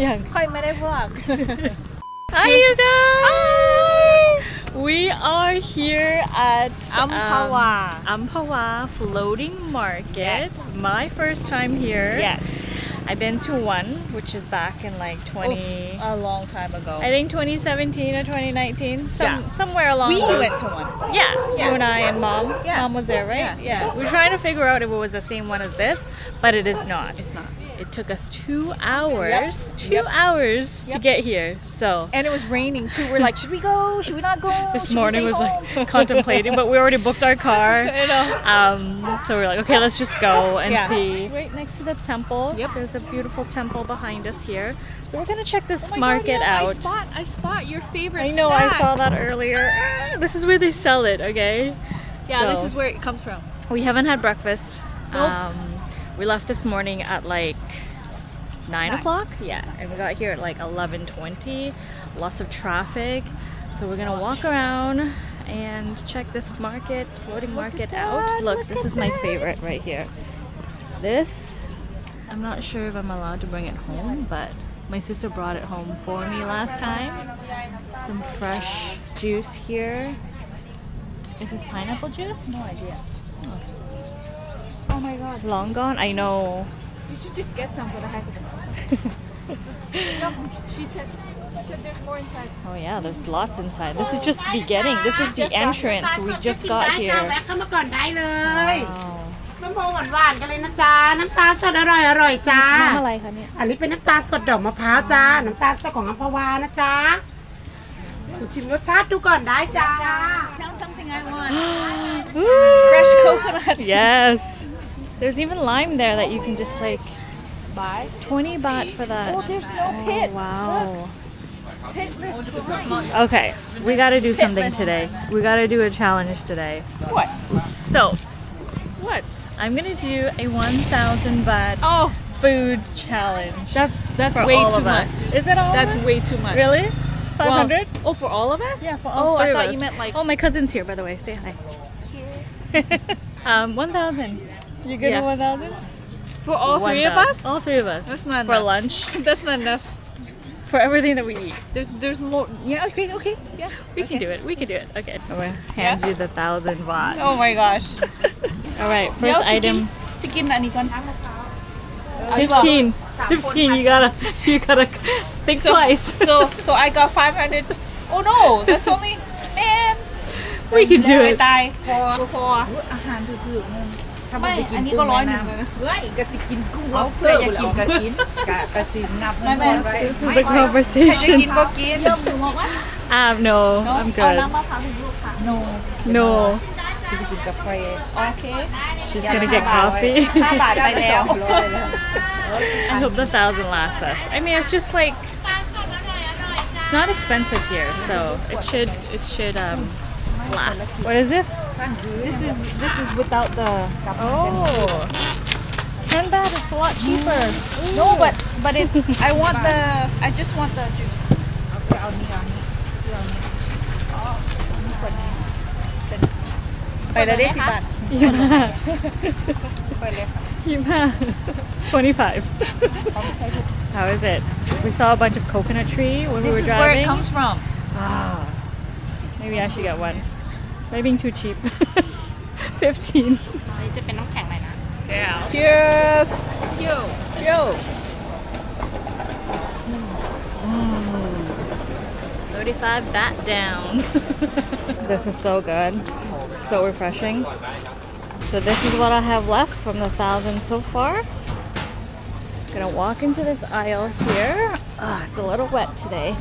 อย่างค่อยไม่ได้พวก Hi you guys! We are here at Amphawa. Amphawa Floating Market. Yes. My first time here. Yes. I've been to one, which is back in like 20. A long time ago. I think 2017 or 2019. Yeah. Somewhere along We those. went to one. Yeah, Yeah. you and I and mom. Yeah. Mom was there, right? Yeah. We were trying to figure out if it was the same one as this, but it is not. It's not. It took us 2 hours, Yep. 2 Yep. hours to Yep. get here. So And it was raining too. We're like, should we go? Should we not go? this Should we morning stay was home? like contemplating, but we already booked our car. I know. So we're like, okay, let's just go and Yeah. see. Right next to the temple. Yep. There's a beautiful temple behind us here. So we're gonna check this Oh my market God, yeah, out. I spot your favorite I know, I snack. saw that earlier. This is where they sell it, okay? Yeah, So, this is where it comes from. we haven't had breakfast. Nope. We left this morning at like 9 Nine. o'clock. Yeah, and we got here at like 11:20. Lots of traffic. So we're gonna walk around and check this market, floating market out. Look, this is my favorite right here. This, I'm not sure if I'm allowed to bring it home, but my sister brought it home for me last time. Some fresh juice here. Is this pineapple juice? No idea. Oh my god, long gone? I know. You should just get some for the heck of it. No, she said there's more inside. Oh yeah, there's lots inside. This is just beginning. This is the entrance. We just got here. แวะเข้ามาก่อนได้เลย Wow. ส้มโอหวานๆกันเลยนะจ๊ะน้ำตาลสดอร่อยๆจ้า น้ำอะไรคะเนี่ย อันนี้เป็นน้ำตาลสดดอกมะพร้าวจ้าน้ำตาลสดของอัมพวานะจ๊ะชิมรสชาติดูก่อนได้จ้า Found something I want. Woo! Fresh coconut. Yes. There's even lime there that you can just like Buy. 20 baht for that. Oh, there's no pit. Wow. Pitless for Okay, we gotta do something today. We gotta do a challenge today. What? So, What? I'm gonna do a 1,000 baht Oh, food challenge. that's for way all too of us. much. Is it all of That's us? way too much. Really? 500? Well, oh, for all of us? Yeah, for all Oh, three I of thought us. you meant like. Oh, my cousin's here, by the way. Say hi. 1,000. You good Yeah. with 1,000? For all three of 1,000. us? All three of us. That's not for enough. lunch. That's not enough. For everything that we eat. There's more. Yeah. Okay. Yeah. We can do it. We can do it. Okay. I'm gonna hand you the 1,000 baht. Oh my gosh. All right. First item. จะกินอันนี้ก่อน 15. 15. You gotta think twice. So I got 500. Oh no, that's only man. We can do ตาย it. ตายพออาหารถือๆนึงไม่อันนี้ก็100เลยนะเฮ้ยก็สิกินกุ้ง lobster อยากกินก็กินกะสินับ ไม่ This is the conversation. กินก็กิน เริ่มดูมองว่า No, เอา I'm good. น้ำมะพร้าวถึงลูกค่ะ no No. จะไปกินกาแฟ โอเค She's gonna get coffee. 5 บาทไปแล้ว I hope the 1,000 lasts us. I mean, it's just like it's not expensive here, so it should last. What is this? This is without the Oh, 10 baht. It's a lot cheaper. no but it's I just want the juice เอานี่เอานี่เอานี่อ๋อนี่คนนี้เป็นไปแล้วได้10 บาท ไปเลยค่ะ 25. How is it? We saw a bunch of coconut tree when we This were is where driving. it comes from. Ah, maybe I should get one. Maybe being too cheap. 15. นี่จะเป็นน้ำแข็งเลยนะ Cheers. Yo. 35 baht down. This is so good. So refreshing. So this is what I have left from the 1,000 so far. Gonna walk into this aisle here. It's a little wet today.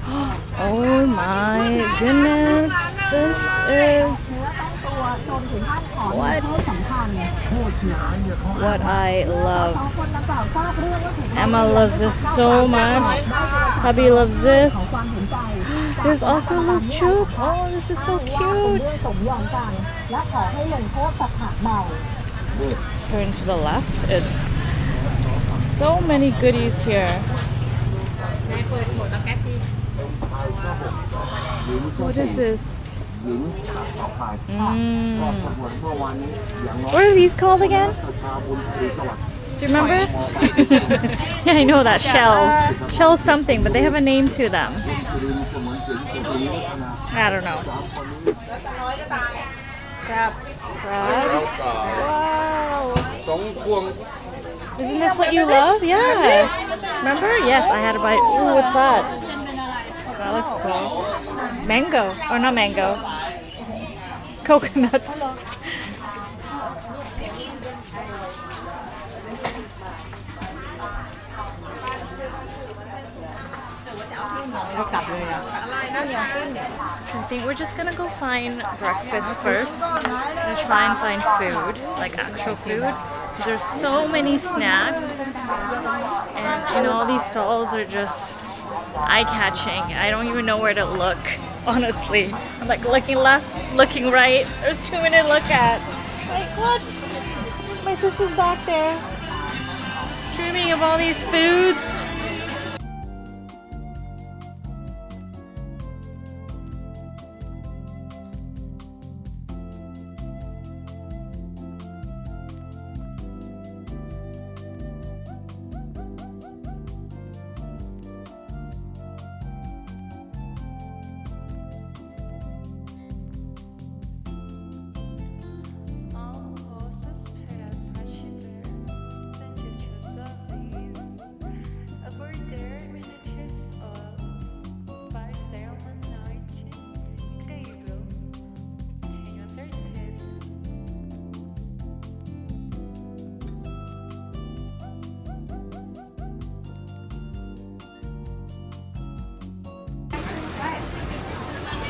Oh my goodness. This is what I love. Emma loves this so much. Hubby loves this. There's also a little chup. Oh, this is so cute. Turn to the left. It's so many goodies here. What is this? What are these called again? Do you remember? Yeah, I know that shell. Shell something, but they have a name to them. I don't know. Crab. Crab? Wow. Isn't this what you love? Yeah. Remember? Yes, I had a bite. Ooh, what's that? That looks cool. Mango. Or not mango. Coconut. So I think we're just gonna go find breakfast first. I'm gonna try and find food, like actual food. Because there's so many snacks. And all these stalls are just eye-catching. I don't even know where to look, honestly. I'm like looking left, looking right. There's too many to look at. Like what? My sister's back there. Dreaming of all these foods.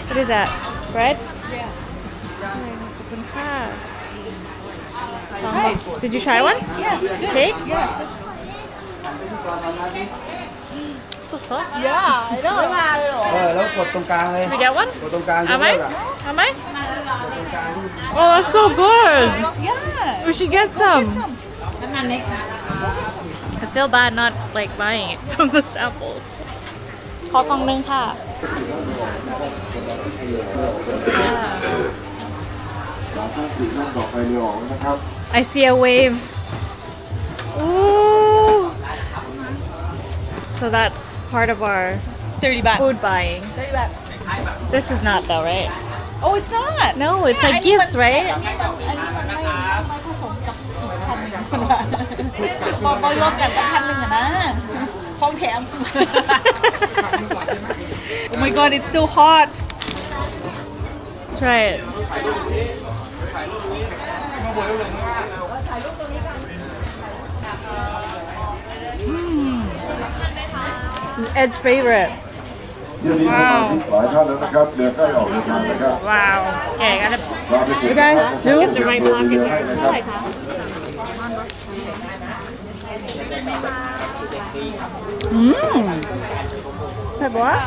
What is that? Bread? Yeah. Did you try one? Yeah. Cake? Yeah. So soft. Yeah, I know. แล้วกดตรงกลางเลย We get one? กดตรงกลาง Am I? ยกเลิกอะ Am I? ตรงกลาง Oh, that's so good. Yeah. We should get some. น้ำมันเล็ก I feel bad not like buying it from the samples. ขอกล่องนึงค่ะ I see a wave. Ooh. So that's part of our 30 baht. food buying. 30 baht. This is not though, right? Oh, it's not. No, it's like gifts, right? อันนี้มันไม่ผสมกับอีกพันหนึ่งใช่ไหมพอรวมกันจะพันหนึ่งอะนะของแถม Oh my god, it's still hot. Try it. Ed's favorite. Wow. Wow. Okay, gotta. You guys do get the right pocket here. What?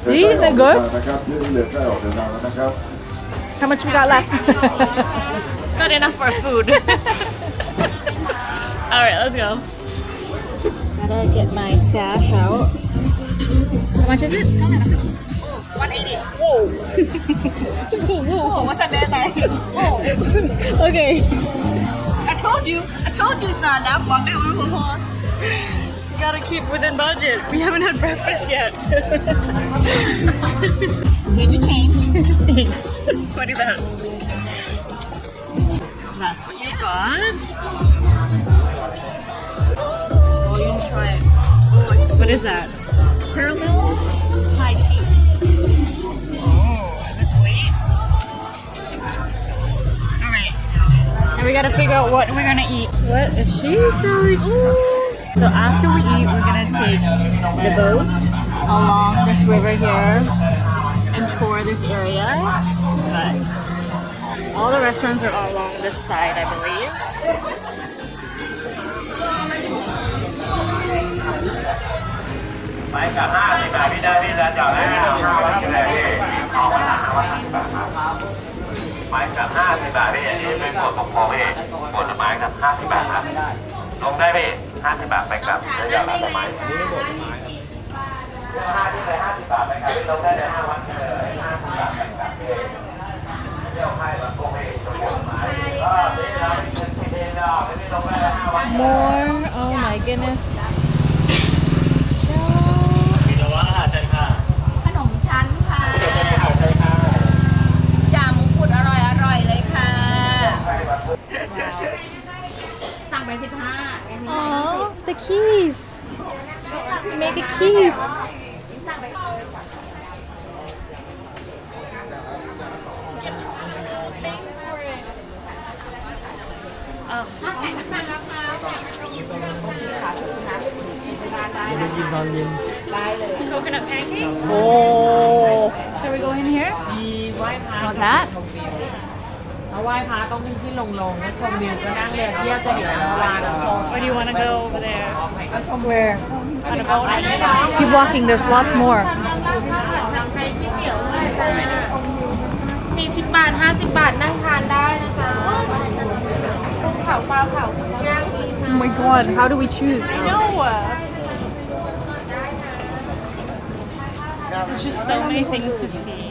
These are good. How much we got left? Got enough for food. Alright, let's go. Gotta get my stash out. How much is it? 180. Whoa. Whoa, what's that man like? Whoa. Okay. I told you it's not enough. You gotta keep within budget. We haven't had breakfast yet. Here's your change. What is that? That's what you got? Oh, you need to try it. What is that? Caramel Thai tea. Oh, is it sweet? Alright. And we gotta figure out what we're gonna eat. What is she selling? So after we eat, we're gonna take the boat along this river here and tour this area. But all the restaurants are all along this side, I believe. ไปกับ50 บาทพี่ได้พี่จะจอดให้5วัดกันเลยพี่ออกมา5วัดครับไปกับ50 บาทพี่อันนี้เป็นกฎปกครองพี่กฎหมายครับ50 บาทครับลงได้พี่50 บาทไปกับจะจอดรับหมายนี่กฎหมาย5ที่เลย50 บาทไปกับลงได้เลย5วัดกันเลย50 บาทไปกับพี่เที่ยวให้แบบพวกพี่ชมกฎหมายก็นี่เราเป็นที่ดินเราไม่ได้ลงได้5วัด More goodness. ขนมชั้นค่ะจ่ามงกุฎอร่อยเลยค่ะ สั่งไป15 Oh, the keys. You made the keys. Coconut pancake? Oh. Shall we go in here? มีไหว้พระ Want that? ถ้าไหว้พระต้องขึ้นที่ลงแล้วชมวิวก็นั่งเรือเที่ยวจะเห็นอัมพวาน้ำตก Or do you want to go over there? Where? On a boat? Keep walking, there's lots more. 40 บาท 50 บาทนั่งทานได้นะคะกุ้งเผาปลาเผากุ้งย่างมี Oh my god, how do we choose? I know! There's just so many things to see.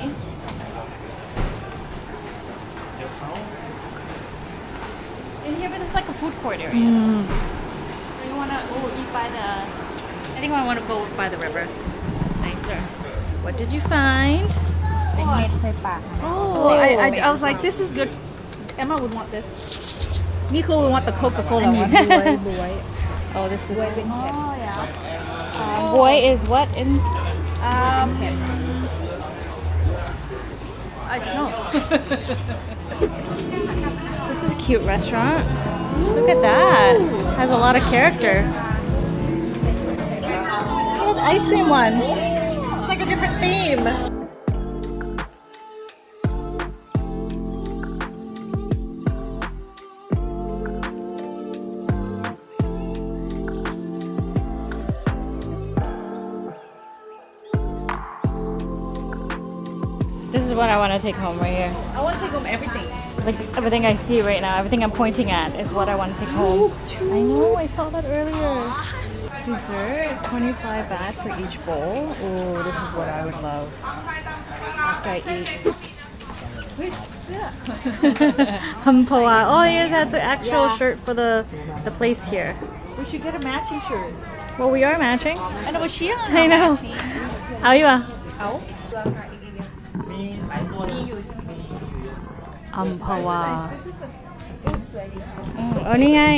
In here, but it's like a food court area. I want to go eat by the... I think I want to go by the river. It's nicer. What did you find? Oh, I was like, this is good. Emma would want this. Nico would want the Coca-Cola one. Oh, this is... Oh, yeah. Boy is what in... I don't know. This is a cute restaurant. Look at that. Has a lot of character. Look at the ice cream one. It's like a different theme. This is what I want to take home right here. I want to take home everything. Like everything I see right now, everything I'm pointing at is what I want to take home. I know, I saw that earlier. Dessert, 25 baht for each bowl. Oh, this is what I would love after I eat. Amphawa. Oh yes, that's the actual shirt for the place here. We should get a matching shirt. Well, we are matching. I know, but she don't I know. How are you? Amphawa. Oh, ni hai.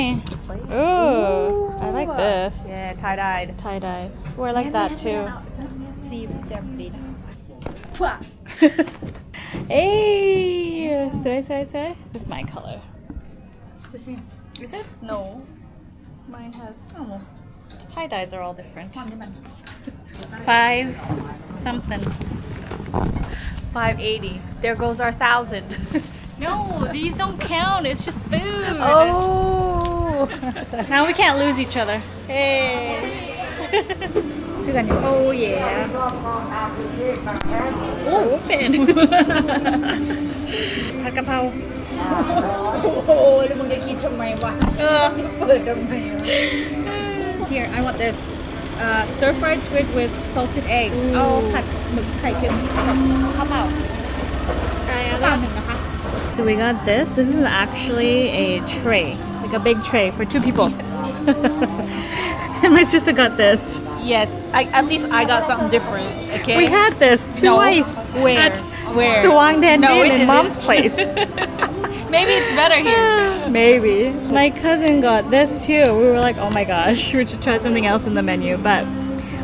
Oh, I like this. Yeah, tie-dyed. Tie-dye. Oh, I like that too. Hey! Sorry. This is my color. Sissi, is it? No. Mine has Almost. tie-dyes are all different. 5 something. 580. There goes our 1,000. No, these don't count. It's just food. Oh! Now we can't lose each other. Hey. Oh yeah. Oh, open. ผัดกะเพรา โอ้ยแล้วมึงจะคิดทำไมวะเปิดทำไมวะ Here, I want this. Stir-fried squid with salted egg. เอาผัดหมึกไข่เค็มกับข้าวเปล่า So we got this. This is actually a tray, like a big tray for 2 people. And my sister got this. Yes, at least I got something different. Okay. We had this twice. Where? Where? Suwang Dan No, we in didn't. Mom's place. Maybe it's better here. Maybe. My cousin got this too. We were like, oh my gosh, we should try something else in the menu. But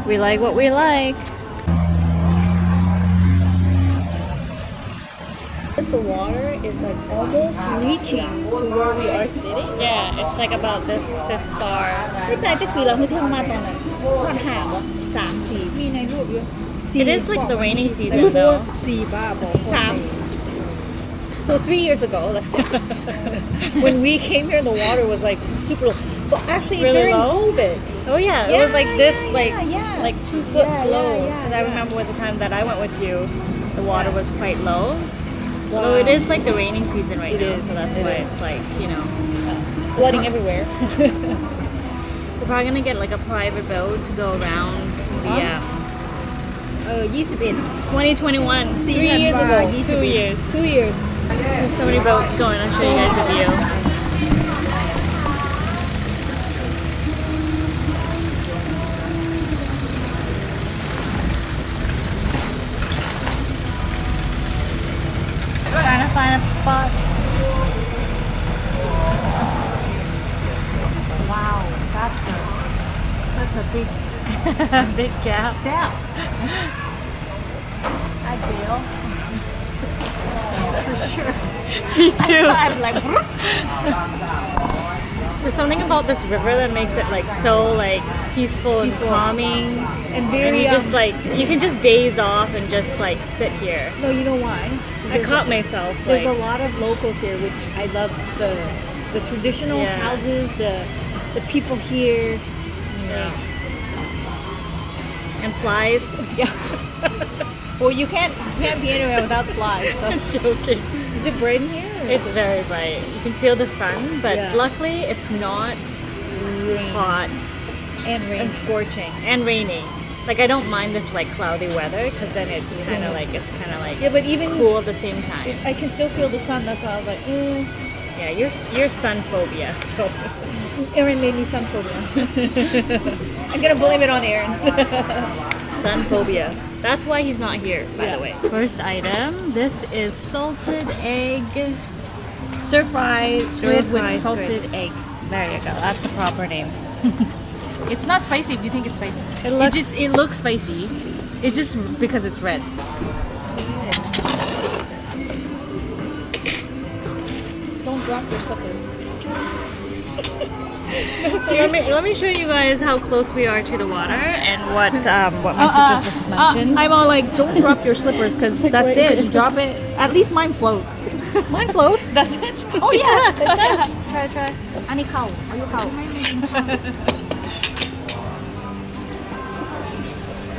we like what we like. The water is like almost reaching to where we are sitting. Yeah, it's like about this far. แต่จะคือเราที่เที่ยวมาตอนนั้นตอนห่างวะ3-4 มีในรูปอยู่ It is like the rainy season though. 4 บ้าบอก So 3 years ago, let's say, when we came here, the water was like super low. But actually Really during low? COVID, oh yeah, it was like this, like 2 foot low. yeah, Because I remember with the time that I went with you, the water was quite low. So it is like the raining season right now, so that's why it's like, you know, it's flooding everywhere. We're probably gonna get like a private boat to go around. Yeah. 21 2021, 3 years ago, 2 years. There's so many boats going. I'll show you guys the view. BAHT. Wow, that's a big Big gap. step. I bail. For sure. Me too. I'm like, There's something about this river that makes it like so like peaceful and calming, and and very you just like you can just daze off and just like sit here. No, you know why? I caught myself. There's like, a lot of locals here, which I love. The traditional Yeah. houses, the people here. yeah. And flies. Yeah. Well, you can't be anywhere without flies. So. I'm joking. Is it bright in here? or It's is it very bright. You can feel the sun, but Yeah. luckily it's not hot and rain. and scorching and raining. Like I don't mind this like cloudy weather because then it's kind of like Yeah, but even cool at the same time. I can still feel the sun. That's why I was like, Yeah, you're sun phobia. So Aaron made me sun phobia. I'm gonna blame it on Aaron. sun phobia. That's why he's not here, by the way. First item. This is salted egg. Stir fry squid Stir-fry with salted squid. egg. There you go. That's the proper name. It's not spicy if you think it's spicy. It looks spicy. It's just because it's red. Don't drop your slippers. So let me show you guys how close we are to the water and what my sister just mentioned. I'm all like, don't drop your slippers because that's it. You drop it. At least mine floats. Mine floats. That's it. Oh yeah. Try. อันนี้เข่าอายุเข่า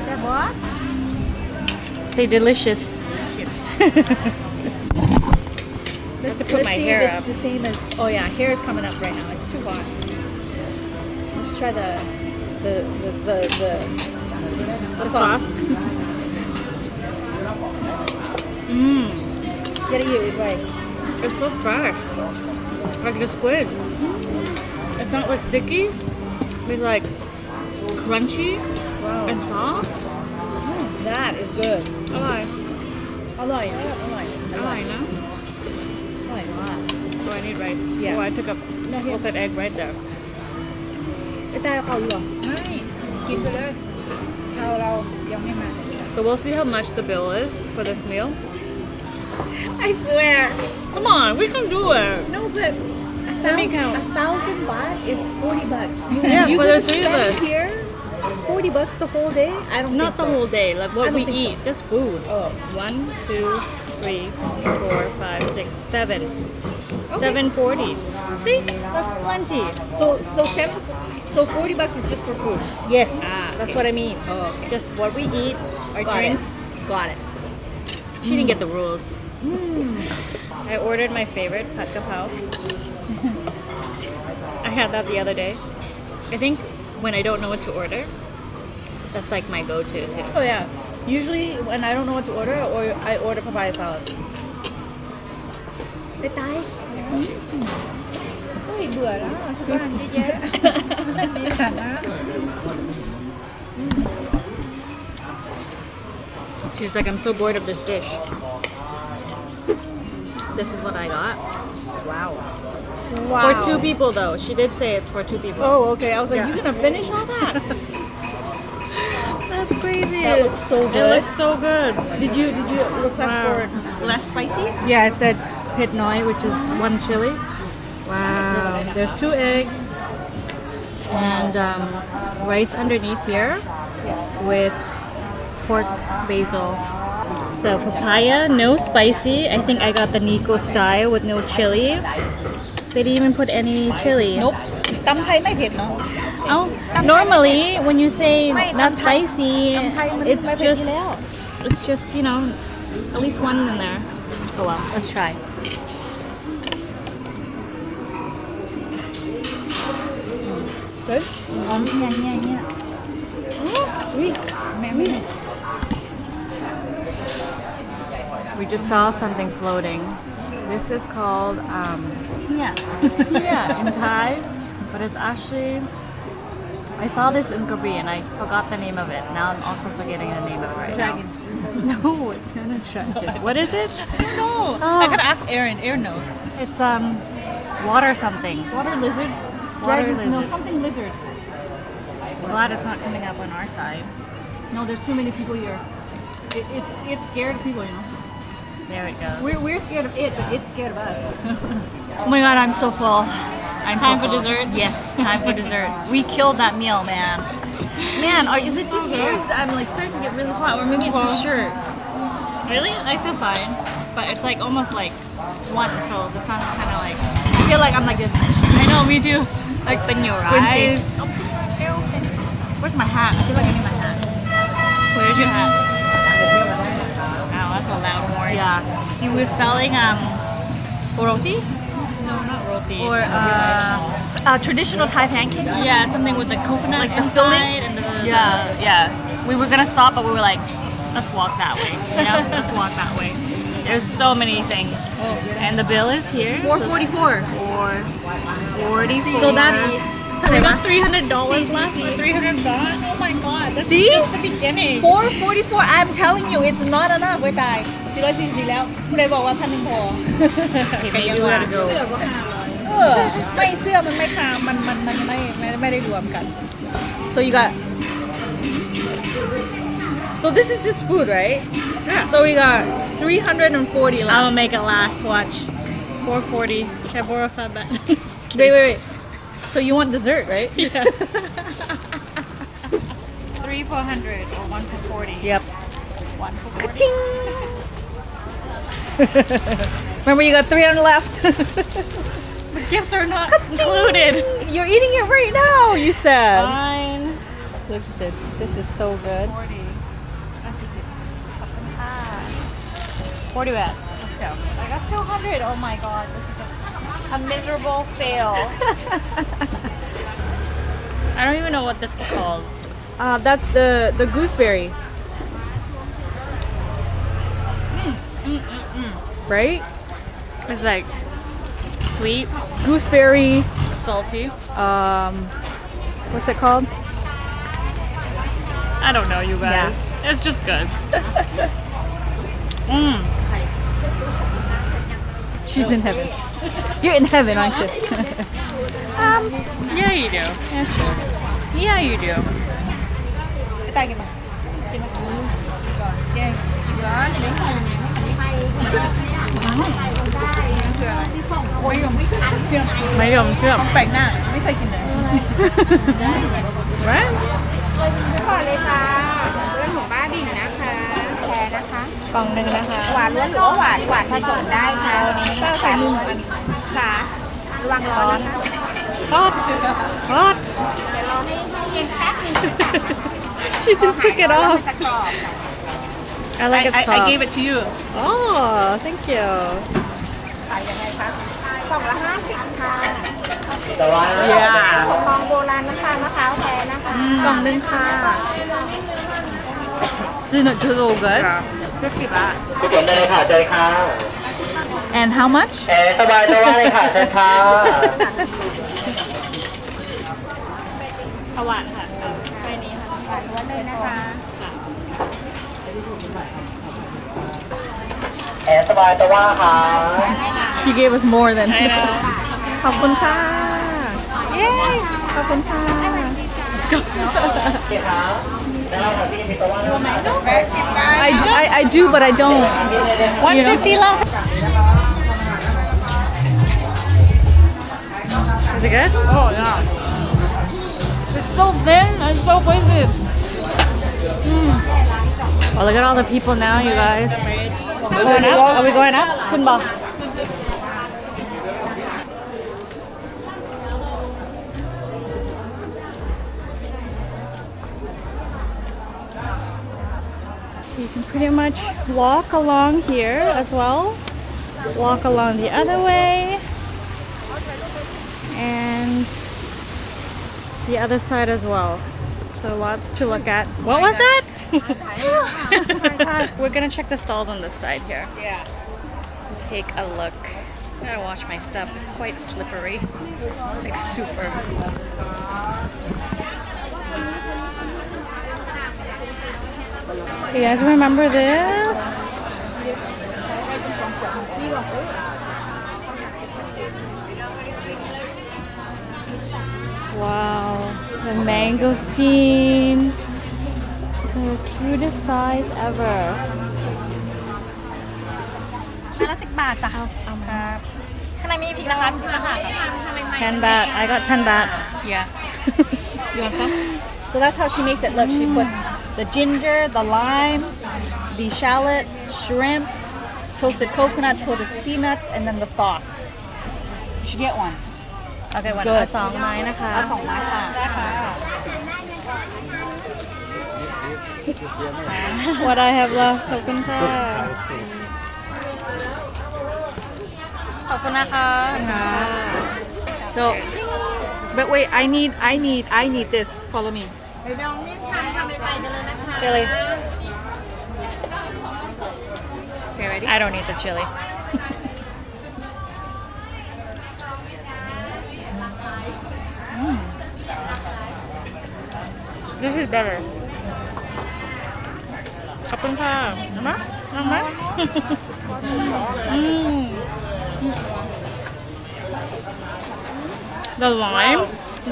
แต่ว่า Say delicious. let's to put my see hair if it's up. the same as. Oh yeah, hair is coming up right now. It's too hot. Let's try the sauce. Mmm. Get it here, right? It's so fresh. Like the squid. It's not like sticky. It's like crunchy and soft. That is good. อร่อย อร่อย อร่อยนะ อร่อยมาก So I need rice. Yeah. Oh, I took a salted egg right there. ไอ้ตาเขาอยู่หรอไม่กินไปเลยเรายังไม่มา So we'll see how much the bill is for this meal. I swear Come on, we can do it. no but Let me count. 1,000 baht is 40 bucks Yeah, you for the gonna three of spend us. here 40 bucks the whole day I don't Not think the so. whole day, like I what don't we think so. eat, just food. Oh. 1, 2, 3, 4, 5, 6, 7. 740. See? That's plenty. So 40 bucks is just for food Yes. that's what I mean oh okay. Just what we eat, our Got it. drinks. got it She didn't get the rules. I ordered my favorite, Pad Kapao. I had that the other day. I think when I don't know what to order, that's like my go-to too. oh yeah usually when I don't know what to order or I order papaya salad ไปตายเฮ้ยเบื่อแล้วทุกบ้านเยอะแยะมีฐานะ She's like, I'm so bored of this dish. This is what I got. wow For 2 people though. She did say it's for 2 people. oh okay I was like Yeah. you gonna finish all that That's crazy. That looks so It good. looks so good. did you request Wow. for less spicy Yeah, I said pit noi, which is 1 chili. Wow. There's 2 eggs and rice underneath here with pork basil. So papaya, no spicy. I think I got the Nico style with no chili. They didn't even put any chili. nope ตำไทยไม่เผ็ดเนาะ Oh, normally when you say Wait, not tำไทย- spicy, ตำไทยมัน it's ไม่เผ็ดอยู่ just แล้ว it's just, you know, at least one in there. Oh well, let's try. good เนี่ยอุ้ยแม่ไม่ We just saw something floating. This is called yeah in Thai, but it's actually I saw this in Krabi and I forgot the name of it. Now I'm also forgetting the name of it right Dragon. now. No, it's not a dragon. What is it? No. Oh. I gotta ask Aaron. Aaron knows. It's water something. Water lizard. Water Dragon. No, lizard. something lizard. Glad it's not coming up on our side. No, there's too many people here. It's scared of people, you know. There it goes. We're scared of it, but it's scared of us. Oh my god, I'm so full. Time for dessert? Yes, time for dessert. We killed that meal, man. Man, is it just me or is I'm like starting to get really hot? Or maybe it's the shirt. Really? I feel fine. But it's like almost like 1, so the sun's kind of like... I feel like I'm like this. I know, me too. Like thing your Squinting. eyes. Okay. Where's my hat? I feel like I need my hat. Where's your hat? Oh, that's a loud horn. Yeah. He was selling roti? No, not roti. Or traditional Thai pancake. Yeah, something with the coconut Like the inside filling? and the Yeah. We were gonna stop, but we were like, let's walk that way. You know, let's walk that way. There's so many things. And the bill is here. $4.44. 44. So that's we got $300 left for 300 baht. Oh my god, that's See? just the beginning. 444 I'm telling you it's not enough ไว้ตาย440แล้วผู้ใดบอกว่าพันหนึ่งพอ Okay, you gotta go. ไม่เสื้อมันไม่คามมันไม่ได้รวมกัน so you got so this is just food right Yeah. so we got 340 I'm left gonna make it last. Watch. 440. Can I borrow 5 baht? wait so you want dessert right Yeah. 3 for 100 or 1 for 40. yep 1 for 40. Ka-ching! Remember you got 300 left The gifts are not included. you're eating it right now you said Fine. look at this is so good 40. That's easy. 40 baht. Let's go. I got 200. Oh my god. This is a miserable fail. I don't even know what this is called. that's the gooseberry right It's like sweet, gooseberry salty. what's it called I don't know, you guys. It's just good. she's in heaven you're in heaven aren't you Yeah, you do. yeah, sure. Yeah, you do. ตายกินมากินมาแกงกินร้อนเลยคืออะไรโอ้ยไม่เคยเชื่อม ไม่ยอมเชื่อม แปลกหน้าไม่เคยกินเลย right? ก่อนเลยจ้าเรื่องของบ้าบินนะคะแพรนะคะ กล่องหนึ่งนะคะ หวานล้วนหรือว่าหวานผสมได้ค่ะก็ใส่นุ่มค่ะระวังร้อนนะคะ Hot. Hot. เดี๋ยวรอให้เย็นแป๊บนึง She just took it มัน off. จะกรอบค่ะ I like it I soft. gave it to you Oh, thank you. ขายยังไงคะกล่องละ50ค่ะ yeah ของมองโบราณนะคะมะพร้าวแท้นะคะ กล่องนึงค่ะ Didn't it so good 50 baht ทุกคนได้เลยค่ะเชิญค่ะ and how much สบายเลยค่ะเชิญค่ะ เอาหวานค่ะไปนี้ค่ะ หวานล้วนเลยนะคะ สบายค่ะ she gave us more than I know. ขอบคุณค่ะเย้ขอบคุณค่ะ I do but I don't 150 left. Is it good? oh yeah it's so thin and so spicy Oh, look at all the people now, you guys. Are we going up? Are we going up? ขึ้นบ่ You can pretty much walk along here as well. Walk along the other way. And the other side as well. So lots to look at. What was it? We're gonna check the stalls on this side here. yeah Take a look. I gotta wash my stuff. It's quite slippery. Like super. You guys remember this? Wow, the mangosteen. The cutest size ever. ละ10 บาทจ้ะครับข้างในมีพริกนะคะพริกนะคะ 10 baht. I got 10 baht. Yeah. You want some? So that's how she makes it. Look, she puts the ginger, the lime, the shallot, shrimp, toasted coconut, toasted peanut, and then the sauce. You should get one. Okay, one. good. 2 ไม้นะคะ เอา2 ไม้ค่ะได้ค่ะ What I have left ขอบคุณค่ะ ขอบคุณนะคะ So, but wait, I need this. Follow me. ไปดองนี่ค่ะทำไปกันเลยนะคะ Chili. Okay, ready? I don't need the chili. This is better. ขอบคุณค่ะเอามาเอามา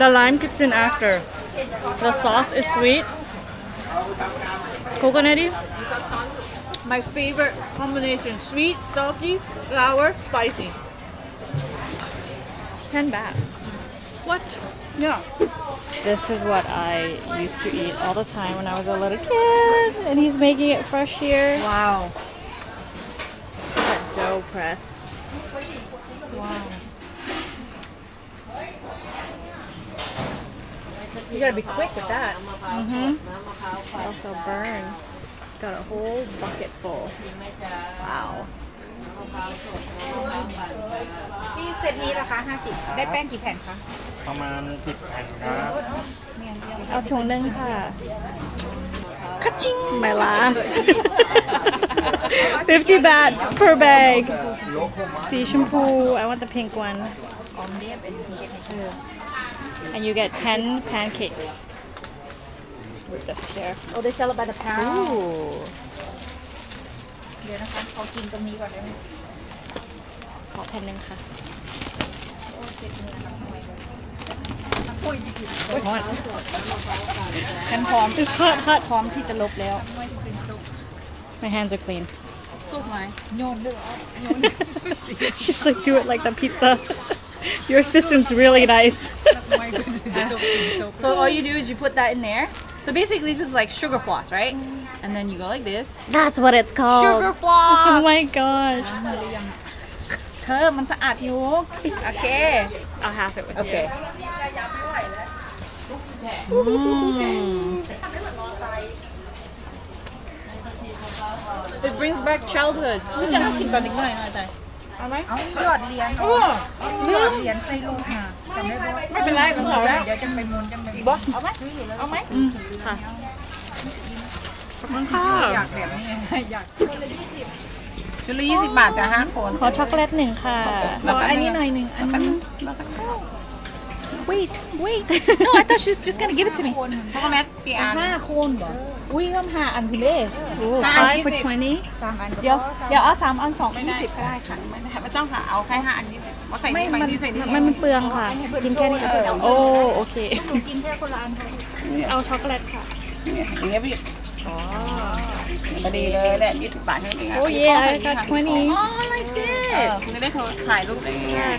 The lime kicks in after. The sauce is sweet. Coconutty. My favorite combination: sweet, salty, sour, spicy. 10 baht. What? Yeah. This is what I used to eat all the time when I was a little kid, and he's making it fresh here. Wow. That dough press. Wow. You gotta be quick with that. Also burn. Got a whole bucket full. Wow. ที่เซตนี้ราคา50ได้แป้งกี่แผ่นคะ ประมาณ 10 แผ่นครับ เอาถุงนึงค่ะ My last. 50 baht per bag. See shampoo. I want the pink one. And you get 10 pancakes. With this here. Oh they sell it by the pound Ooh. เดี๋ยวนะคะเขากินตรงนี้ก่อนได้ไหม ขอแผ่นหนึงค่ะ ฉันพร้อม It's hot, hot. พร้อมที่จะลบแล้ว My hands are clean. สู้ไหมโยนด้วย She's like, do it like the pizza. Your assistant's really nice. So all you do is you put that in there. So basically this is like sugar floss, right? And then you go like this. That's what it's called. Sugar floss. Oh my gosh. เธอมันสะอาดอยู่ โอเค I'll have it with โอเค you. It brings back childhood พี่จะต้องกินก่อนอีกหน่อยแต่เอาไหม เอาหยอดเหรียญ โอ้ หยอดเหรียญใส่โลหะจำได้บ่ ไม่เป็นไรไม่เป็นไร เดี๋ยวจังไปมุนจังไป บอสเอาไหมเอาไหม ค่ะ ขอบคุณค่ะ อยากแบบนี้อยากชุดละ20 บาทจ้ะ5 คน ขอช็อกโกแลตหนึ่งค่ะ ขออันนี้หน่อยหนึ่งอันนี้รอสักครู่ Wait No I thought she was just gonna give it to me ช็อกโกแลตกี่อัน5 คนเหรออุ้ยต้อง5 อันคุณเล่ Ooh, 5 for 20. 3 อัน เดี๋ยวเอา3 อัน2 20ก็ได้ค่ะ ไม่ต้องค่ะเอาแค่5 อัน 20ว่าใส่นี่ไปนี่ใส่นี่ มันเปลืองค่ะ กินแค่นี้โอ้โอเค หนูกินแค่คนละอันค่ะ เอาช็อกโกแลตค่ะ อย่างเงี้ยพี่พอดีเลยแหละ20 บาทให้เอง Oh yeah, I got 20. Oh like this คุณจะได้โทรถ่ายรูปได้ง่าย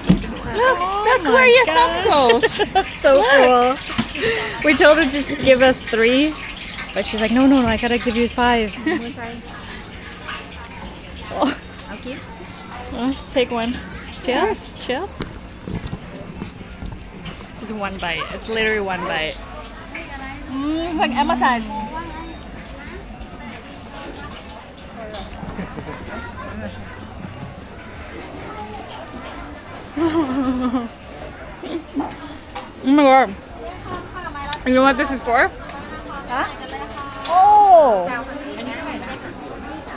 Look that's where your thumb goes So cool. We told her just give us 3, but she's like, no, I gotta give you 5. มือใส่ Oh, เอากิน take one. Cheers. Cheers. Just one bite. It's literally one bite. เพิ่งเอามาใส่ Oh my god. You know what this is for? Oh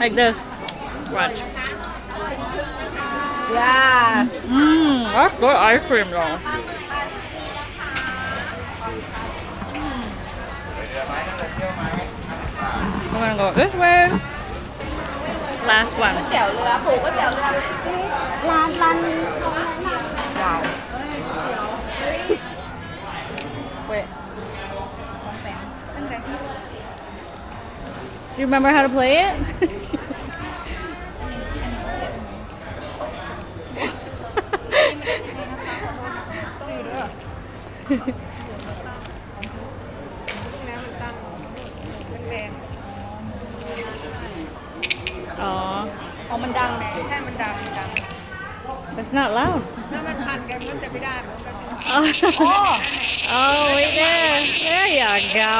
Like this. Watch. yeah That's good ice cream though. We're gonna go this way. Last one. เตี๋ยวเรือปูก๋วยเตี๋ยวเรือร้านนี้ว้าว Wait. Do you remember how to play it? ซื้อด้วย Oh, อ๋อมันดังไงใช่มันดัง it's not loud. ถ้ามันพันกันก็จะไม่ได้มันก็จะ Oh, wait there. There you go.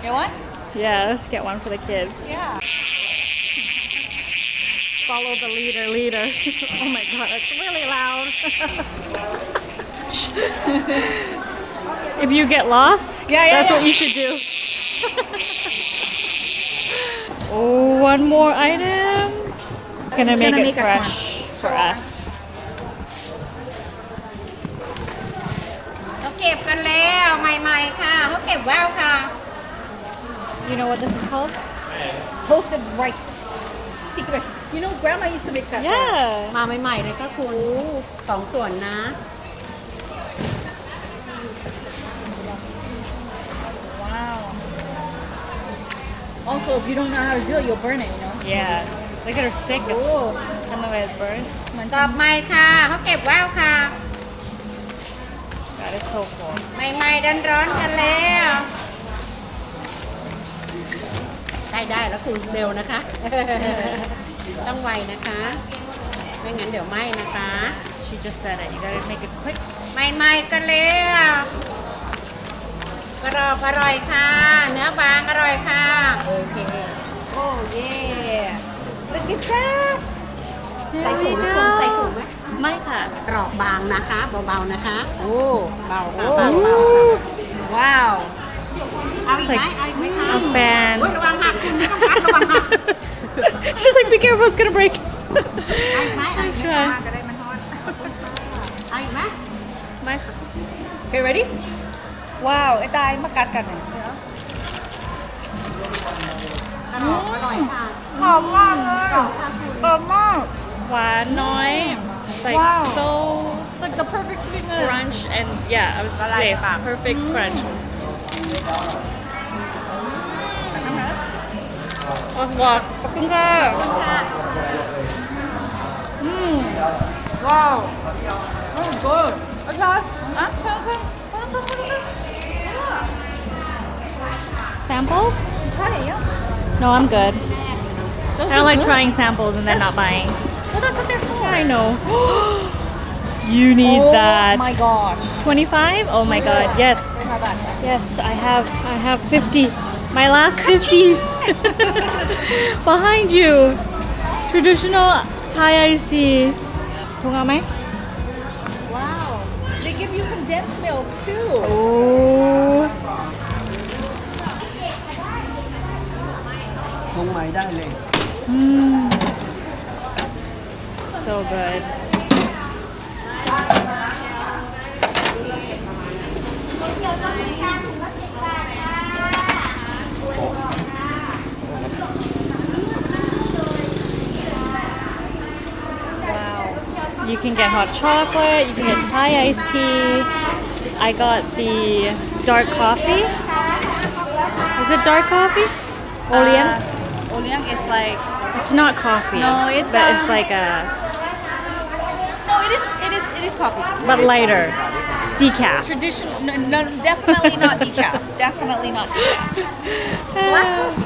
You want? Yeah, let's get one for the kids. Yeah. Follow the leader. Oh my god, it's really loud. If you get lost, that's what you should do. Oh, one more item. Gonna make it fresh for us. เขาเก็บกันแล้วใหม่ๆค่ะเขาเก็บแววค่ะ You know what this is called? Toasted rice. Sticky rice. You know, Grandma used to make that. Yeah. มาใหม่ๆเลยค่ะคุณสองส่วนนะ Wow. Also, if you don't know how to do it, you'll burn it, you know? Yeah. Look at her stick. And the way it's burned. ต่อไปค่ะเขาเก็บแววค่ะ That is so cool. ใหม่ๆร้อนๆกันแล้ว ได้แล้วคุณเร็วนะคะ ต้องไวนะคะ ไม่งั้นเดี๋ยวไหม้นะคะ She just said it. You gotta make it quick. ใหม่ๆกันแล้วกรอบอร่อยค่ะ เนื้อบางอร่อยค่ะ โอเค Oh, yeah. Look at that. ใส่ถุงไหมคุณใส่ถุงไหม ไม่ค่ะ กรอบบางนะคะเบาๆนะคะ โอ้เบาค่ะ Oh. เบาๆค่ะ Wow. เอาอีกไหมเอาอีกไหมคะ A fan. โอ้ยระวังหักคุณไม่ต้องพัดระวังหัก She's like, be careful, it's gonna break. เอาอีกไหมเอาอีก Let's ไหม try. จะได้มันฮอต เอาอีกไหม ไม่ค่ะ Okay, ready? Wow, ito ay makat ka na. กรอบอร่อยค่ะ หอมมากเลยหอมมาก หวานน้อย It's like Wow. so Like the perfect sweetness. crunch and yeah, I was gonna say perfect crunch. ขอบคุณค่ะ Wow. Oh, good. Okay. Come. Samples? Try it, yeah. No, I'm good. Those I don't are like good. trying samples and then not buying. Well, that's what they're for. I know. You need Oh that. my gosh. 25? Oh my god, yes. How about that? Yes, I have 50. My last 50. Behind you. Traditional Thai iced tea. ถูกเอาไหม Wow. They give you condensed milk too. โอ้ ลงใหม่ได้เลย So good. You can get hot chocolate, you can get Thai iced tea. I got the dark coffee. Is it dark coffee? Orient? Oleang is like It's not coffee. No, it's, but it's like a no, it is coffee. but lighter. Decaf. Traditional, no, definitely not decaf. Definitely not decaf. Black coffee.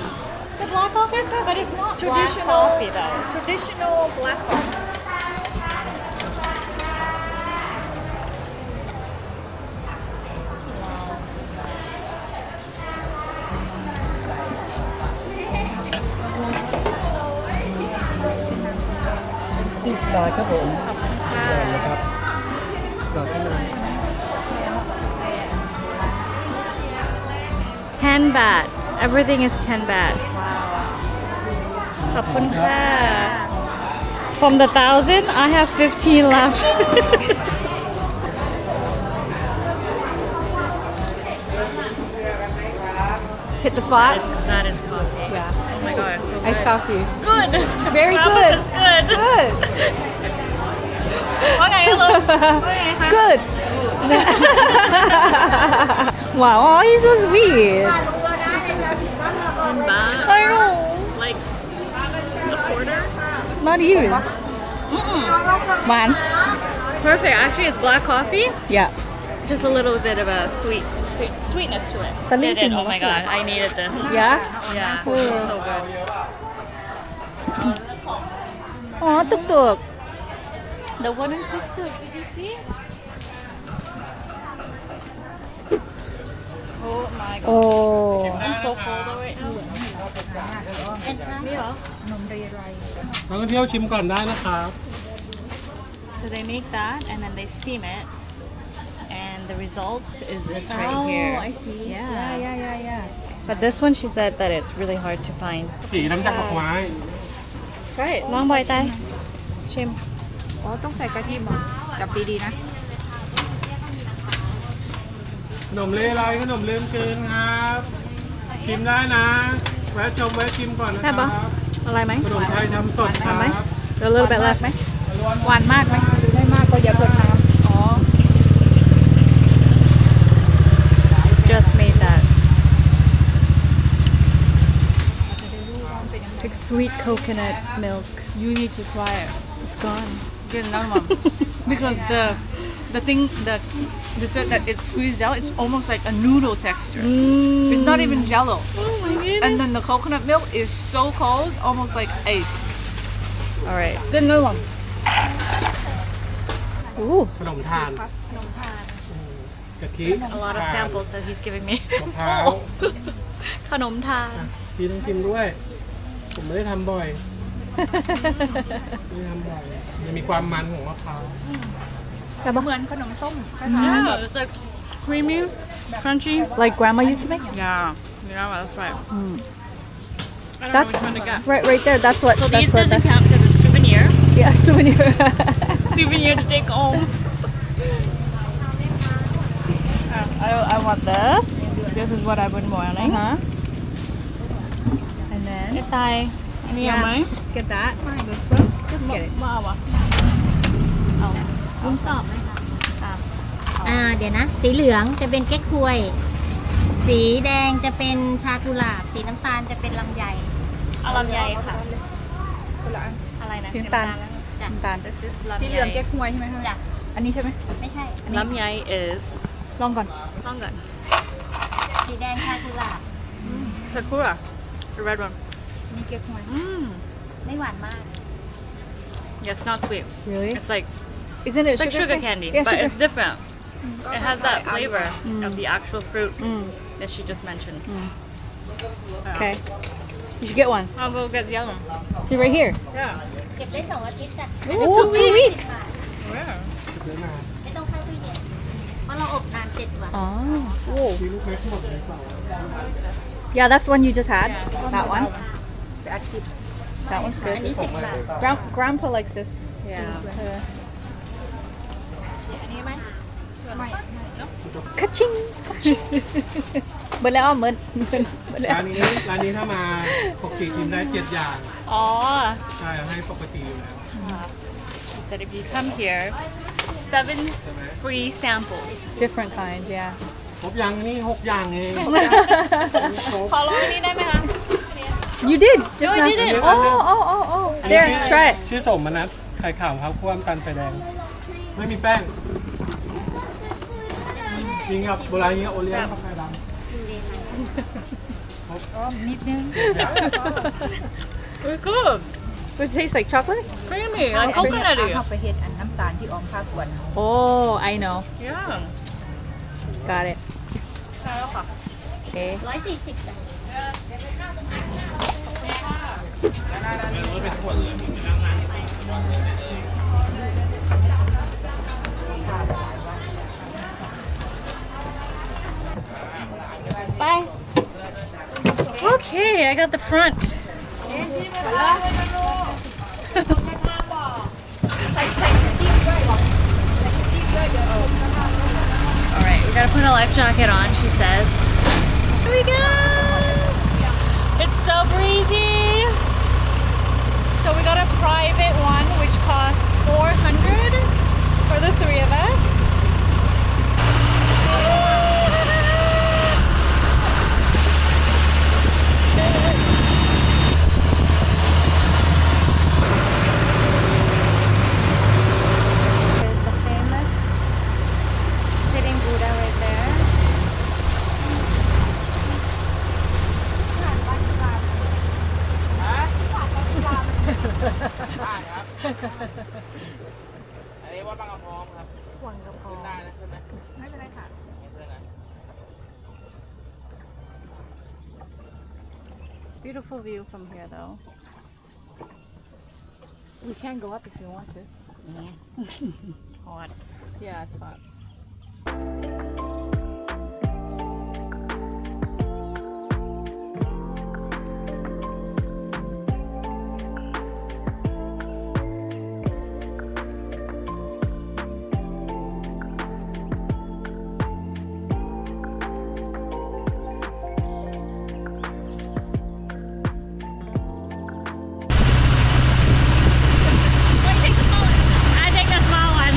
The black coffee, but it's not Traditional black coffee though. Traditional black coffee. Sip ได้ครับผมเชิญเลยครับรอสักหน่อย 10 baht. Everything is 10 baht. Wow. ขอบคุณค่ะ From the 1,000, I have 15 left. Hit the spot. That is coffee. Yeah. Oh my god, it's so Iced good. coffee. Good. Very That good. was good. Good. ว่าไงลูกว่าไงคะ Good. Wow, oh, he's so sweet. Bye. I know. Like a quarter. Not even. Man. Perfect. Actually, it's black coffee. Yeah. Just a little bit of a sweetness to it. But Did it? listen, Oh my god, I needed this. Yeah? Yeah, Oh. so good. Oh, tuk-tuk. The wooden tuk-tuk, did you see? Oh my god. Oh. I'm so cold right now. นักท่องเที่ยวชิมก่อนได้นะครับ So they make that and then they steam it. And the result is this right Oh, here. I see. Yeah. Yeah. But this one, she said that it's really hard to find. สีน้ำจากดอกไม้ Try it. Long bite, Thai. Shim. อ๋อต้องใส่กะทิหมดจับดีๆนะ ขนมเล่ไรขนมลืมกินครับ ชิมได้นะแวะชมแวะชิมก่อนนะค ใช่ รั ปะ บ อะไรไหม ขนมไทยทำสดครับ A little bit left ไหม หวานมากไหมไม่มากก็อย่าเพิ่มน้ำอ๋อ Just made that. Like sweet coconut milk. You need to try it. It's gone. Get another one. Because the thing, the dessert that it's squeezed out, it's almost like a noodle texture. It's not even jello. Oh my goodness. And then the coconut milk is so cold, almost like ice. All right. Get another one. Ooh. ขนมทานกะทิ A lot of samples that he's giving me. มะพร้าว ขนมทาน พี่ต้องชิมด้วย ผมไม่ได้ทำบ่อยไม่ได้ทำบ่อยมันมีความมันของมะพร้าว เหมือนขนมต้ม Yeah, it's like creamy, crunchy. Like grandma used to make? Yeah, that's right. I don't know That's which one to get. right there. That's what. So that's these what doesn't that's, count as a souvenir. yeah, souvenir. Souvenir to take home. I want this. This is what I've been wanting. And then Thai. Any of mine? get that. Just get it. วุ้นกรอบไหมคะเดี๋ยวนะ สีเหลืองจะเป็นเก๊กฮวย สีแดงจะเป็นชากุหลาบ สีน้ำตาลจะเป็นลำไย เอาลำไยค่ะ อะไรนะ สีน้ำตาล จ้ะ น้ำตาล This is สีเหลืองเก๊กฮวยใช่ไหมคะ จ้ะ อันนี้ใช่ไหม ไม่ใช่ ลำไย is ลองก่อน ต้องก่อน สีแดงชากุหลาบ Sakura. The red one. นี่เก๊กฮวย ไม่หวานมาก Yeah, it's not sweet. Really? It's like Isn't it it's like sugar candy, Yeah, but sugar. it's different. It has that flavor of the actual fruit that she just mentioned. Okay. You should get one. I'll go get the other one. See right here. Yeah. เก็บได้2 อาทิตย์จ้ะ Ooh, 2 weeks. ไม่ต้องเข้าตู้เย็น เพราะเราอบนาน7 วัน Oh. Whoa. มีลูกเล็กหมดเลยเปล่า Yeah, that's the one you just had. That one. เป็นอาทิตย์ That one's อัน good. นี้10 บาท Grandpa likes this. Yeah. Ka-ching. Ka-ching. เบิดแล้วเหมือนแล้ว ร้านนี้ถ้ามาปกติกินได้7 อย่าง Oh. ใช่ให้ปกติอยู่แล้ว She said if you come here, 7 free samples. Different kinds, yeah. ครบยังนี่6 อย่างเอง ขอลองอันนี้ได้ไหมคะ You did. Just No, I now. didn't. Oh. There, try it. ชื่อสมนัทไข่ขาวข้าวคั่วน้ำตาลไฟแดง ไม่มีแป้งกินกับโบราณนี้โอเลี้ยงกาแฟดำ นิดนึง Very good. Does it taste like chocolate? Creamy, like coconutty. เข้าไปเฮ็ดอันน้ำตาลที่ออมภาคกวน Oh, I know. Yeah. Got it. ใช่แล้วค่ะ Okay. 140จ้ะ Bye. Okay, I got the front. Alright, we gotta put a life jacket on, she says. Here we go! It's so breezy. So we got a private one which costs $400 for the 3 of us. There's the famous sitting Buddha right there. Beautiful view from here though. We can go up if you want to. Hot. Yeah, it's hot. I take the small one.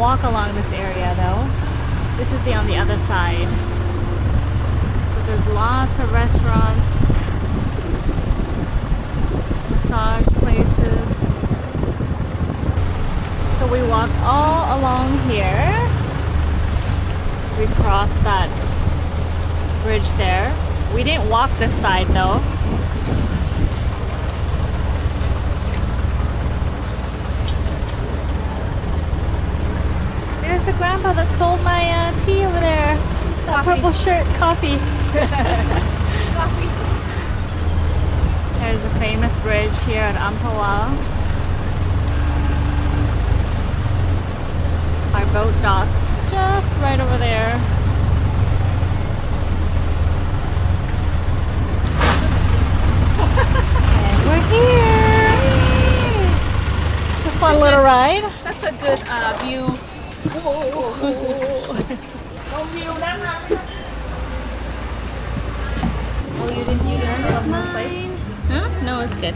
walk along this area though. This is on the other side. But there's lots of restaurants, massage places. So we walk all along here. We crossed that bridge there. We didn't walk this side though. There's the grandpa that sold my tea over there. That purple shirt, coffee. There's a famous bridge here at Amphawa. Our boat docks just right over there. And we're here. It's a fun little ride. That's a good view. Oh, you didn't use it on this side? Huh? No, it's good.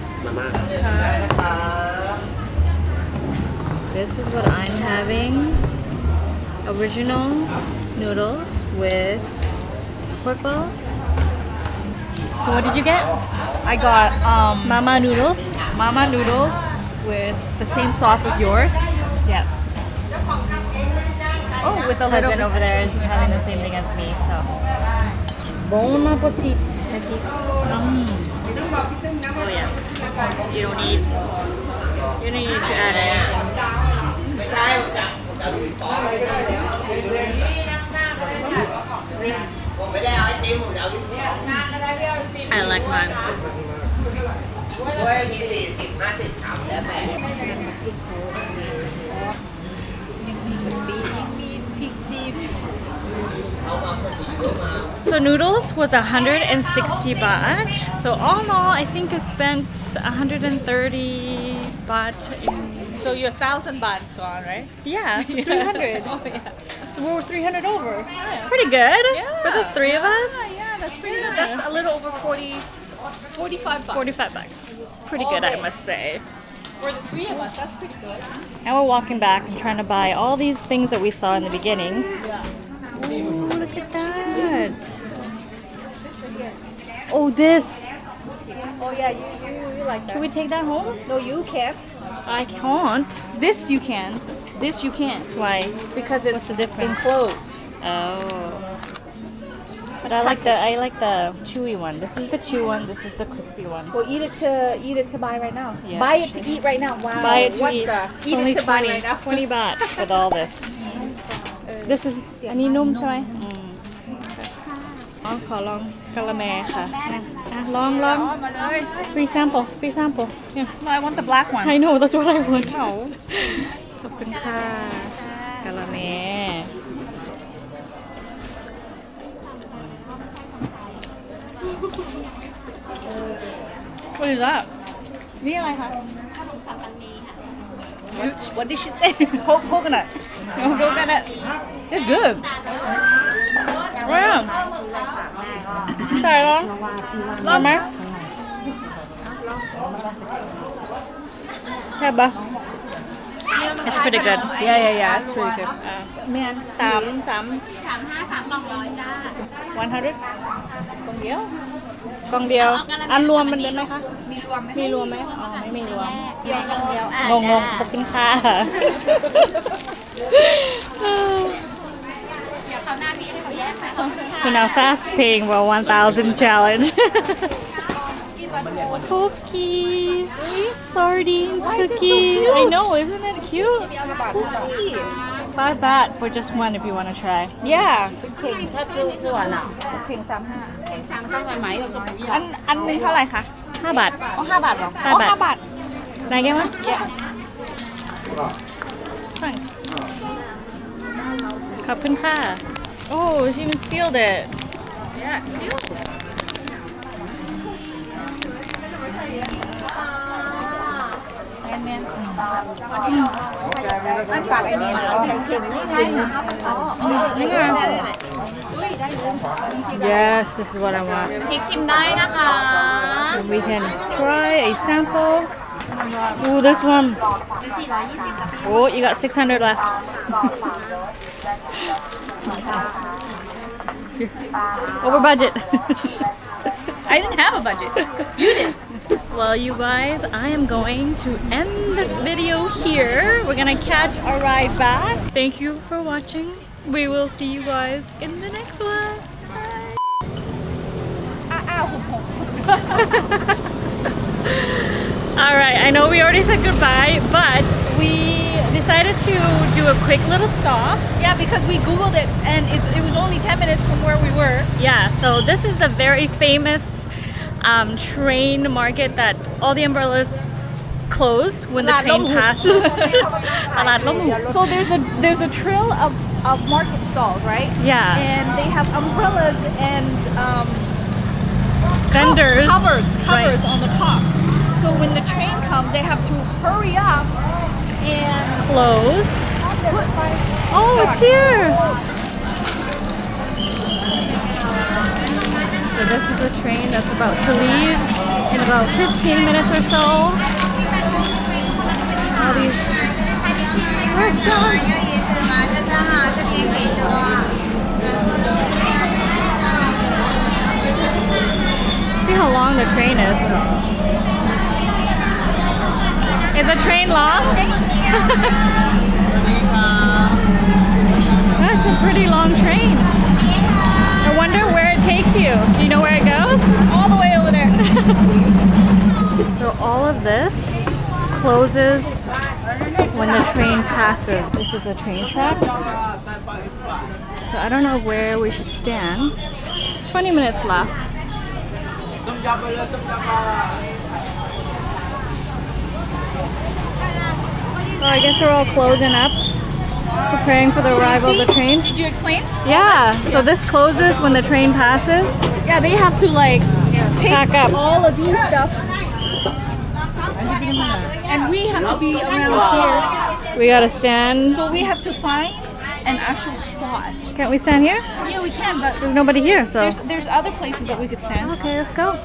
This is what I'm having. Original noodles with pork balls. So what did you get? I got Mama noodles. mama noodles with the same sauce as yours. Yeah. Oh, with a Cousin little over there is having the same thing as me, so. bon appetit. Oh yeah. You don't need to add anything. I like mine. So noodles was 160 baht. So all in all, I think I spent 130 baht in. So your 1,000 baht is gone, right? Yeah, so 300. Oh yeah. So we're 300 over. Pretty good for the three of us. Yeah, that's pretty good. That's a little over 45 bucks. 45 bucks. Pretty good, I must say. For the three of us, that's pretty good. Now we're walking back and trying to buy all these things that we saw in the beginning. Yeah. Ooh, look at that. Oh, this. Oh yeah, you like that. Can we take that home? No, you can't. I can't. This you can. This you can't. Why? Because it's What's the difference? enclosed. Oh. But I like the chewy one. This is the chew one. This is the crispy one. Well, eat it to buy right now. Yeah. Buy it to eat right now. Wow. Buy it to What's eat. the It's eat only it to buy 20, right now? 20 baht with all this. This is อันนี้นุ่มใช่ไหมอ๋อขอลองกะละแมค่ะอ่ะลอง free sample yeah. No, I want the black one. I know that's what I want ขอบคุณค่ะกะละแม What is that? นี่อะไรคะ What did she say? Coconut. No, coconut. It's good. Wow. ใส่ลองไหม ใช่ปะ It's pretty good Yeah. It's pretty good. แม่น3 100 กล่องเดียว กล่องเดียวอันรวมมันเป็นไหมคะมีรวมไหมอ๋อไม่มีรวมงงขอบคุณค่ะ So now fast paying for 1,000 challenge. Cookie, sardines, cookie. I know, isn't it cute? Cookie. 5 baht for just one if you want to try. Yeah. เข่งถ้าซื้อส่วนอ่ะ เข่ง35 มันต้องใส่ไหมเอาสมุน อันหนึงเท่าไหร่คะ 5 baht. อ๋อ5 บาทเหรอ 5 บาท 5 บาท Can I get one? Yeah. Thanks. ขอบคุณค่ะ Oh, she even sealed it. Yeah, seal. แมนอันฝากไอ้นี่นะเข่งนี่ไงนี่ไง Yes, this is what I want. พริกชิมได้นะคะ And we can try a sample. Ooh, this one. เป็น420กับพี่ Oh, you got 600 left. Over budget. I didn't have a budget. You did. Well, you guys, I am going to end this video here. We're gonna catch a ride back. Thank you for watching. We will see you guys in the next one. Alright, I know we already said goodbye, but we decided to do a quick little stop. Yeah, because we Googled it and it was only 10 minutes from where we were. Yeah, so this is the very famous train market that all the umbrellas close when the train passes. So there's a trail of market stalls, right? Yeah. And they have umbrellas and Vendors. covers Right. on the top. So when the train comes, they have to hurry up and Close. Oh, it's here. So this is the train that's about to leave in about 15 minutes or so. All these restaurants. See how the train is. Is the train long? That's a pretty long train. I wonder where it takes you. Do you know where it goes? All the way over there. So all of this closes when the train passes. This is the train track. So I don't know where we should stand. 20 minutes left. So I guess we're all closing up, preparing for the arrival of the train. Did you explain? Yeah, so this closes when the train passes. Yeah, they have to like take Pack up. all of these stuff. And we have to be around We gotta stand. here. So we have to find an actual spot. Can't we stand here? Yeah, we can, but There's nobody here, so. there's other places that we could stand. Okay, let's go.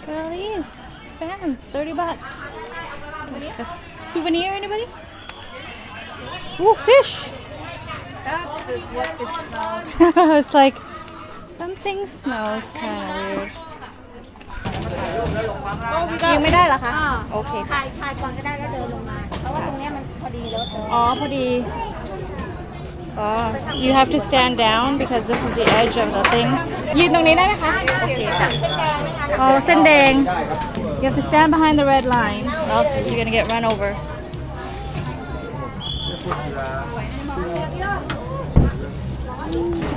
Look at all these fans, 30 baht. Souvenir, anybody? Ooh, fish! That's what it smells. It's like, something smells kind of weird. ยังไม่ได้เหรอคะ โอเคค่ะ ถ่ายก่อนก็ได้แล้วเดินลงมา เพราะว่าตรงเนี้ยมันพอดีรถเลย อ๋อ พอดี อ๋อ you have to stand down because this is the edge of the thing ยืนตรงนี้ได้ไหมคะ โอเคค่ะ อ๋อ เส้นแดง you have to stand behind the red line or else you're gonna get run over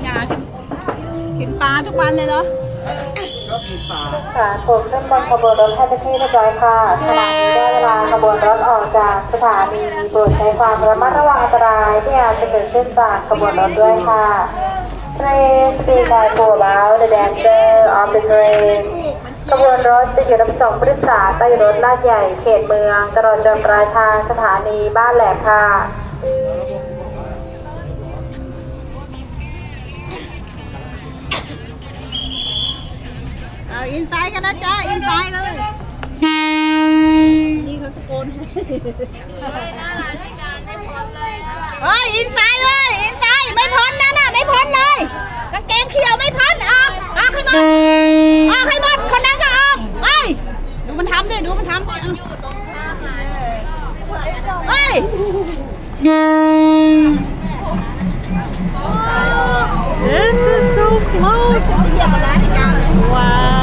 งากินปลาทุกวันเลยเนาะ ค่ะผมขึ้นบนขบวนรถให้เป็นที่เรียบร้อยค่ะขณะนี้ได้เวลาขบวนรถออกจากสถานีโปรดใช้ความระมัดระวังอันตรายที่อาจจะเกิดขึ้นจากขบวนรถด้วยค่ะ Train be careful about the danger of the train ขบวนรถจะอยู่นำส่งผู้โดยสารใต้รถลาดใหญ่เขตเมืองตลอดจนปลายทางสถานีบ้านแหลมค่ะ อินไซด์กันนะจ๊ะ อินไซด์เลย นี่เขาตะโกนให้เฮ้ย อินไซด์เลย อินไซด์ไม่พ้นนะน่ะ ไม่พ้นเลย กางเกงเขียวไม่พ้นออกให้หมด ออกให้หมด คนนั้นก็ออกเฮ้ย ดูมันทำดิ ดูมันทำดิเฮ้ย This is so close wow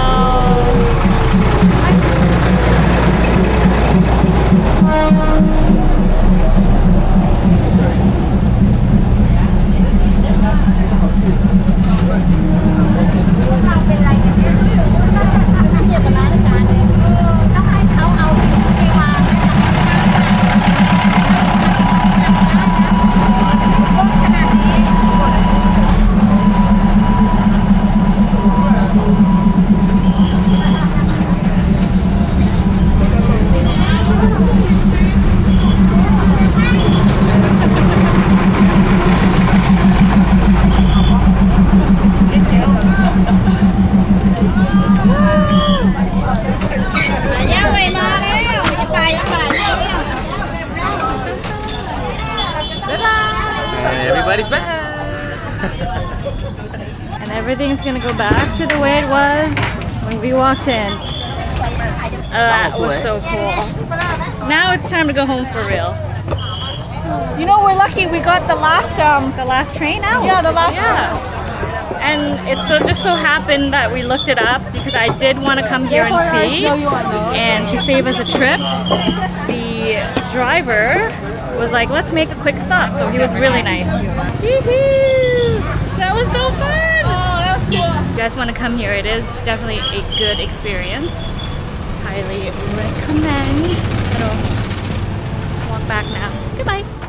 Everybody's back. and everything's gonna go back to the way it was when we walked in. That was so cool. Now it's time to go home for real. You know, we're lucky we got the last train out. Yeah, the last And it just so happened that we looked it up because I did want to come here and see, and to save us a trip, the driver was like, let's make a quick stop, so he was really nice. That was so fun! Oh, that was cool. If you guys want to come here, it is definitely a good experience. Highly recommend. I'm gonna walk back now. Goodbye.